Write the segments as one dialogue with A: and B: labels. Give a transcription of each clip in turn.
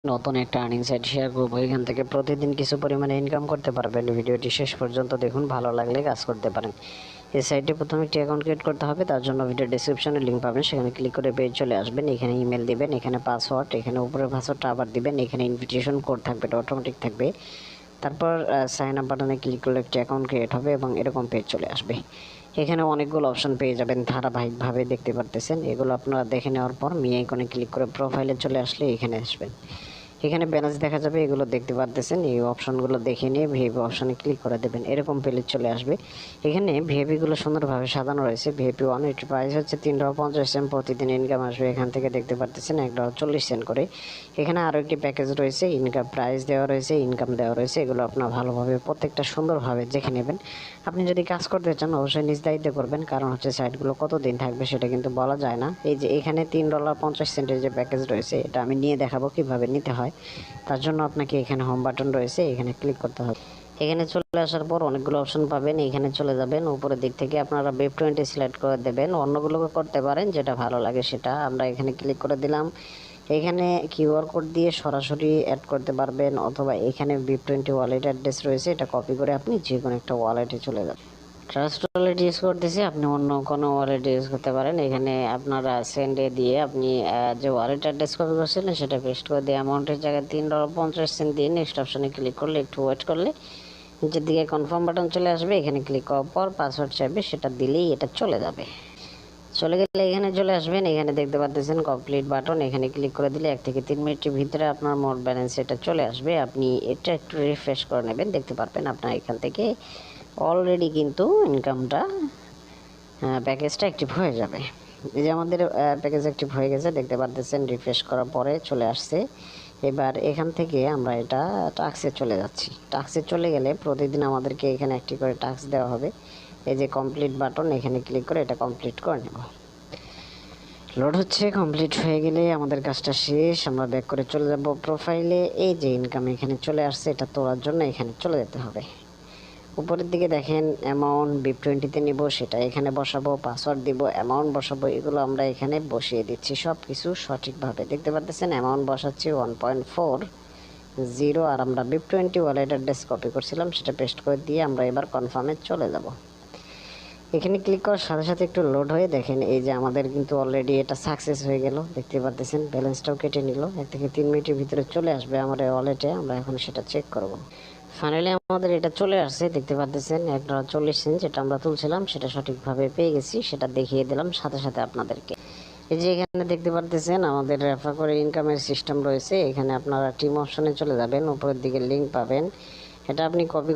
A: নতুন একটা earning site share করবো। এখান থেকে প্রতিদিন কিছু পরিমাণে ইনকাম করতে পারবেন। ভিডিওটি শেষ পর্যন্ত দেখুন, ভালো লাগলে কাজ করতে পারেন। এই সাইটে প্রথমে একটি অ্যাকাউন্ট ক্রিয়েট করতে হবে। তার জন্য ভিডিও ডেসক্রিপশনে লিঙ্ক পাবেন, সেখানে ক্লিক করে পেজ চলে আসবেন। এখানে ইমেল দিবেন, এখানে পাসওয়ার্ড, এখানে উপরে পাসওয়ার্ডটা আবার দিবেন, এখানে ইনভিটেশন কোড থাকবে, এটা অটোমেটিক থাকবে। তারপর সাইন আপ বাটনে ক্লিক করলে একটি অ্যাকাউন্ট ক্রিয়েট হবে এবং এরকম পেজ চলে আসবে। এখানে অনেকগুলো অপশন পেয়ে যাবেন, ধারাবাহিকভাবে দেখতে পারতেছেন। এগুলো আপনারা দেখে নেওয়ার পর মি আইকনে ক্লিক করে প্রোফাইলে চলে আসলে এখানে আসবেন। এখানে ব্যালেন্স দেখা যাবে, এগুলো দেখতে পারতেছেন। এই অপশনগুলো দেখে নিয়ে ভিআইপি অপশনে ক্লিক করে দেবেন, এরকম পেজ চলে আসবে। এখানে ভিআইপিগুলো সুন্দরভাবে সাজানো রয়েছে। ভিআইপি 1 এর প্রাইস হচ্ছে $3.50, প্রতিদিন ইনকাম আসবে। এখান থেকে দেখতে পারতেছেন $1.40 করে। এখানে আরও একটি প্যাকেজ রয়েছে, ইনকাম প্রাইস দেওয়া রয়েছে, ইনকাম দেওয়া রয়েছে। এগুলো আপনার ভালোভাবে প্রত্যেকটা সুন্দরভাবে দেখে নেবেন। আপনি যদি কাজ করতে চান অবশ্যই নিজ দায়িত্বে করবেন, কারণ হচ্ছে সাইটগুলো কতদিন থাকবে সেটা কিন্তু বলা যায় না। এই যে এখানে $3.50 যে প্যাকেজ রয়েছে, এটা আমি নিয়ে দেখাবো কিভাবে নিতে হয়। তার জন্য আপনাকে এখানে হোম বাটন রয়েছে, এখানে ক্লিক করতে হবে। এখানে চলে আসার পর অনেকগুলো অপশন পাবেন, এখানে চলে যাবেন। উপরের দিক থেকে আপনারা ওয়েব 20 সিলেক্ট করে দেবেন, অন্যগুলোকে করতে পারেন, যেটা ভালো লাগে সেটা। আমরা এখানে ক্লিক করে দিলাম। এখানে কিউআর কোড দিয়ে সরাসরি অ্যাড করতে পারবেন, অথবা এখানে ওয়েব 20 ওয়ালেট অ্যাড্রেস রয়েছে, এটা কপি করে আপনি যে কোনো একটা ওয়ালেটে চলে যাবেন। ট্রাস্ট ওয়ালেট ইউজ করতেছি, আপনি অন্য কোনো ওয়ালেট ইউজ করতে পারেন। এখানে আপনারা সেন্ডে দিয়ে আপনি যে ওয়ালেট অ্যাড্রেস কপি করছিলেন সেটা পেস্ট করে দিয়ে অ্যামাউন্টের জায়গায় $3.50 দিয়ে নেক্সট অপশনে ক্লিক করলে, একটু ওয়েট করলে নিচের দিকে কনফার্ম বাটন চলে আসবে। এখানে ক্লিক করার পর পাসওয়ার্ড চাইবে, সেটা দিলেই এটা চলে যাবে। চলে গেলে এখানে চলে আসবেন, এখানে দেখতে পাচ্ছেন কমপ্লিট বাটন, এখানে ক্লিক করে দিলে 1 থেকে 3 মিনিটের ভিতরে আপনার মোট ব্যালেন্স এটা চলে আসবে। আপনি এটা একটু রিফ্রেশ করে নেবেন, দেখতে পারবেন আপনার এখান থেকে অলরেডি কিন্তু ইনকামটা প্যাকেজটা অ্যাক্টিভ হয়ে যাবে। এই যে আমাদের প্যাকেজ অ্যাক্টিভ হয়ে গেছে, দেখতে পাচ্ছেন। রিফ্রেশ করার পরে চলে আসছে। এবার এখান থেকে আমরা এটা টাস্কে চলে যাচ্ছি। টাস্কে চলে গেলে প্রতিদিন আমাদেরকে এখানে একটি করে টাস্ক দেওয়া হবে। এই যে কমপ্লিট বাটন, এখানে ক্লিক করে এটা কমপ্লিট করে নেব। লোড হচ্ছে, কমপ্লিট হয়ে গেলে আমাদের কাজটা শেষ। আমরা ব্যাক করে চলে যাব প্রোফাইলে। এই যে ইনকাম এখানে চলে আসছে, এটা তোলার জন্য এখানে চলে যেতে হবে। উপরের দিকে দেখেন অ্যামাউন্ট ওয়েব 20-তে নিব, সেটা এখানে বসাবো, পাসওয়ার্ড দিব, অ্যামাউন্ট বসাবো, এগুলো আমরা এখানে বসিয়ে দিচ্ছি সব কিছু সঠিকভাবে। দেখতে পাচ্ছেন অ্যামাউন্ট বসাচ্ছি 1.40, আর আমরা ওয়েব 20 ওয়ালেট অ্যাড্রেস কপি করছিলাম সেটা পেস্ট করে দিয়ে আমরা এবার কনফার্মে চলে যাব। এখানে ক্লিক করার সাথে সাথে একটু লোড হয়ে দেখেন, এই যে আমাদের কিন্তু অলরেডি এটা সাকসেস হয়ে গেল। দেখতে পাচ্ছেন ব্যালেন্সটাও কেটে নিল। 1 থেকে 3 মিনিটের ভিতরে চলে আসবে আমার ওয়ালেটে, আমরা এখন সেটা চেক করব। ফাইনালি আমাদের এটা চলে আসছে, দেখতে পাচ্ছেন $1.40 যেটা আমরা তুলছিলাম সেটা সঠিকভাবে পেয়ে গেছি, সেটা দেখিয়ে দিলাম সাথে সাথে আপনাদেরকে। এই যে এখানে দেখতে পাচ্ছেন আমাদের রেফার করে ইনকামের সিস্টেম রয়েছে। এখানে আপনারা টিম অপশনে চলে যাবেন, উপরের দিকে লিঙ্ক পাবেন। এটা আপনি কপি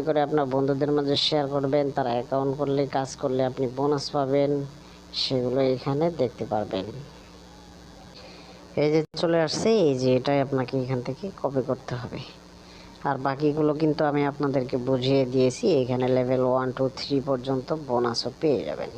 A: করে আপনার বন্ধুদের মাঝে শেয়ার করবেন। তারা অ্যাকাউন্ট করলে, কাজ করলে আপনি বোনাস পাবেন, সেগুলো এখানে দেখতে পারবেন। এই যে চলে আসছে, এই যে এটাই আপনাকে এখান থেকে কপি করতে হবে। আর বাকিগুলো কিন্তু আমি আপনাদেরকে বুঝিয়ে দিয়েছি। এখানে লেভেল 1, 2, 3 পর্যন্ত বোনাসও পেয়ে যাবেন।